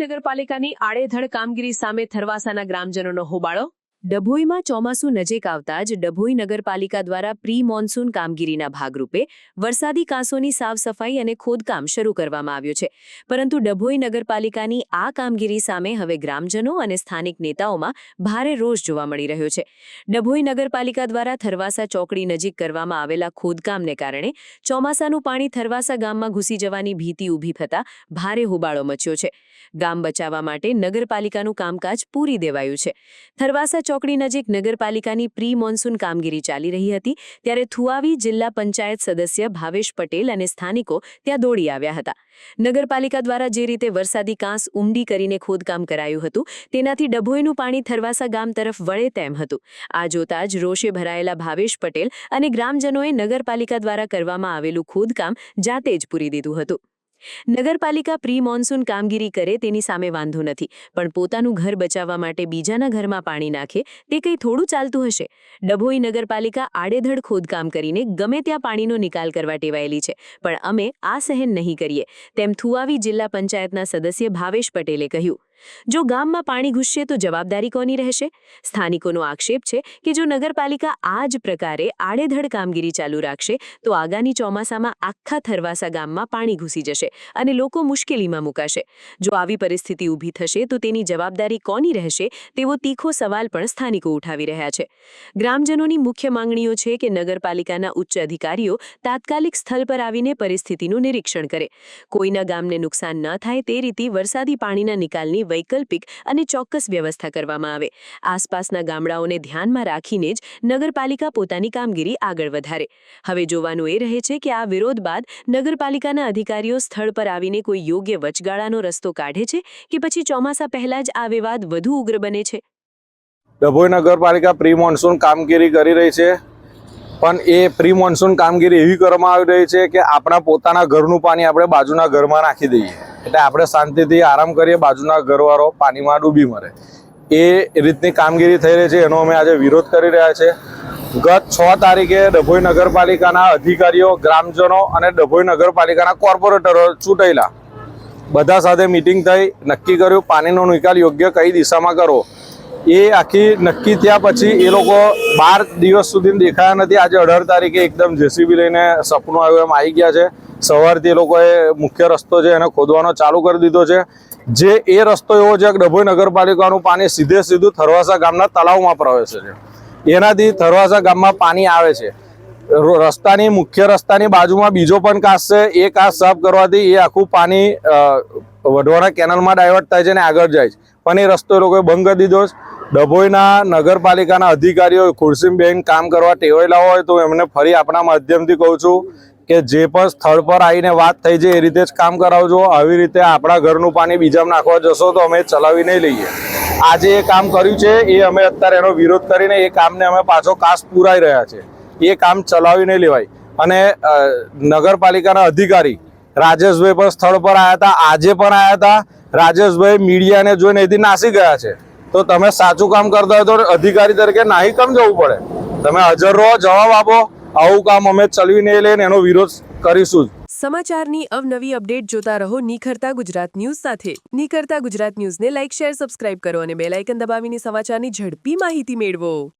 નગરપાલિકાની આડેધડ કામગીરી સામે થરવાસાના ગ્રામજનોનો હોબાળો। ડભોઈમાં ચોમાસું નજીક આવતા જ ડભોઈ નગરપાલિકા દ્વારા પ્રી મોન્સૂન કામગીરીના ભાગરૂપે વરસાદી કાંસોની સાફ સફાઈ અને ખોદકામ શરૂ કરવામાં આવ્યું છે, પરંતુ ડભોઈ નગરપાલિકાની આ કામગીરી સામે હવે ગ્રામજનો અને સ્થાનિક નેતાઓમાં ભારે રોષ જોવા મળી રહ્યો છે। ડભોઈ નગરપાલિકા દ્વારા થરવાસા ચોકડી નજીક કરવામાં આવેલા ખોદકામને કારણે ચોમાસાનું પાણી થરવાસા ગામમાં ઘૂસી જવાની ભીતિ ઊભી થતા ભારે હોબાળો મચ્યો છે। ગામ બચાવવા માટે નગરપાલિકાનું કામકાજ પૂરી દેવાયું છે। થરવાસા ચોકડી નજીક નગરપાલિકાની પ્રી મોન્સૂન કામગીરી ચાલી રહી હતી ત્યારે થુઆવી જિલ્લા પંચાયત સદસ્ય ભાવેશ પટેલ અને સ્થાનિકો ત્યાં દોડી આવ્યા હતા। નગરપાલિકા દ્વારા જે રીતે વરસાદી કાંસ ઊંડી કરીને ખોદકામ કરાયું હતું તેનાથી ડભોઈનું પાણી થરવાસા ગામ તરફ વળે તેમ હતું। આ જોતા જ રોષે ભરાયેલા ભાવેશ પટેલ અને ગ્રામજનોએ નગરપાલિકા દ્વારા કરવામાં આવેલું ખોદકામ જાતે જ પૂરી દીધું હતું। નગરપાલિકા પ્રી મોન્સૂન કામગીરી કરે તેની સામે વાંધો નથી, પણ પોતાનું ઘર બચાવવા માટે બીજાના ઘરમાં પાણી નાખે તે કંઈ થોડું ચાલતું હશે। ડભોઈ નગરપાલિકા આડેધડ ખોદકામ કરીને ગમે ત્યાં પાણીનો નિકાલ કરવા ટેવાયેલી છે, પણ અમે આ સહન નહીં કરીએ તેમ થુઆવી જિલ્લા પંચાયતના સદસ્ય ભાવેશ પટેલે કહ્યું। જો ગામમાં પાણી ઘૂસશે તો જવાબદારી કોની રહેશે? સ્થાનિકોનો આક્ષેપ છે કે જો નગરપાલિકા આ જ પ્રકારે આડેધડ કામગીરી ચાલુ રાખશે તો આગામી ચોમાસામાં આખા થરવાસા ગામમાં પાણી ઘૂસી જશે અને લોકો મુશ્કેલીમાં મુકાશે। જો આવી પરિસ્થિતિ ઊભી થશે તો તેની જવાબદારી કોની રહેશે તેવો તીખો સવાલ પણ સ્થાનિકો ઉઠાવી રહ્યા છે। ગ્રામજનોની મુખ્ય માંગણીઓ છે કે નગરપાલિકાના ઉચ્ચ અધિકારીઓ તાત્કાલિક સ્થળ પર આવીને પરિસ્થિતિનું નિરીક્ષણ કરે, કોઈના ગામને નુકસાન ન થાય તે રીતે વરસાદી પાણીના નિકાલની વૈકલ્પિક અને ચોક્કસ વ્યવસ્થા કરવામાં આવે। આસપાસના ગામડાઓને ધ્યાનમાં રાખીને જ નગરપાલિકા પોતાની કામગીરી આગળ વધારે। હવે જોવાનું એ રહે છે કે આ વિરોધ બાદ નગરપાલિકાના અધિકારીઓ સ્થળ પર આવીને કોઈ યોગ્ય વચગાળાનો રસ્તો કાઢે છે કે પછી ચોમાસા પહેલા જ આ વિવાદ વધુ ઉગ્ર બને છે। ડભોઈ નગરપાલિકા પ્રી મોન્સૂન કામગીરી કરી રહી છે, પણ એ પ્રી મોન્સૂન કામગીરી એવી કરવામાં આવી રહી છે કે આપણા પોતાના ઘરનું પાણી આપણે બાજુના ઘરમાં નાખી દઈએ એટલે આપણે શાંતિથી આરામ કરીએ, બાજુના ઘરવાળો પાણીમાં ડૂબી મરે। એ રીતની કામગીરી થઈ રહી છે, એનો અમે આજે વિરોધ કરી રહ્યા છે। ગત 6 તારીખે ડભોઈ નગરપાલિકાના અધિકારીઓ, ગ્રામજનો અને ડભોઈ નગરપાલિકાના કોર્પોરેટરો ચૂંટાયેલા બધા સાથે મિટિંગ થઈ, નક્કી કર્યું પાણીનો નિકાલ યોગ્ય કઈ દિશામાં કરવો। એ આખી નક્કી થયા પછી એ લોકો 12 દિવસ સુધી દેખાયા નથી। આજે 18 તારીખે એકદમ જેસીબી લઈને સપનું આવ્યું એમ આવી ગયા છે। સવારથી એ લોકોએ મુખ્ય રસ્તો છે એને ખોદવાનો ચાલુ કરી દીધો છે। જે એ રસ્તો એવો છે કે ડભોઈ નગરપાલિકાનું પાણી સીધું થરવાસા ગામના તળાવમાં પ્રવેશે છે, એનાથી થરવાસા ગામમાં પાણી આવે છે। રસ્તાની મુખ્ય રસ્તાની બાજુમાં બીજો પણ કાંસ છે, એ કાંસ સાફ કરવાથી એ આખું પાણી વઢવાણા કેનાલમાં ડાયવર્ટ થાય છે અને આગળ જાય છે, પણ એ રસ્તો એ લોકોએ બંધ કરી દીધો છે। ડભોઈના નગરપાલિકાના અધિકારીઓ ખુરશીમાં કામ કરવા ટેવાયેલા હોય તો એમને ફરી આપણા માધ્યમથી કહું છું કે જે પણ સ્થળ પર આવીને વાત થઈ છે એ રીતે જ કામ કરાવજો। આવી રીતે આપણા ઘરનું પાણી બીજામાં નાખવા જશો તો અમે ચલાવી નહીં લઈએ। આજે એ કામ કર્યું છે એ અમે અત્યારે એનો વિરોધ કરીને એ કામને અમે પાછો કાસ પુરાઈ રહ્યા છે। એ કામ ચલાવી નહીં લેવાય। અને નગરપાલિકાના અધિકારી રાજેશભાઈ પણ સ્થળ પર આવ્યા હતા, આજે પણ આવ્યા હતા। રાજેશભાઈ મીડિયાને જોઈને અહીંથી નાસી ગયા છે, તો તમે સાચું કામ કરતા હોય તો અધિકારી તરીકે નાહી કેમ જવું પડે? તમે હાજર રહો, જવાબ આપો। આવું કામ અમે ચલાવી નહીં લઈને એનો વિરોધ કરીશું। સમાચારની અવનવી અપડેટ જોતા રહો નિખરતા ગુજરાત ન્યૂઝ સાથે। નિખરતા ગુજરાત ન્યૂઝને લાઇક, શેર, સબસ્ક્રાઇબ કરો અને બેલ આઇકન દબાવીને સમાચારની ઝડપી માહિતી મેળવો।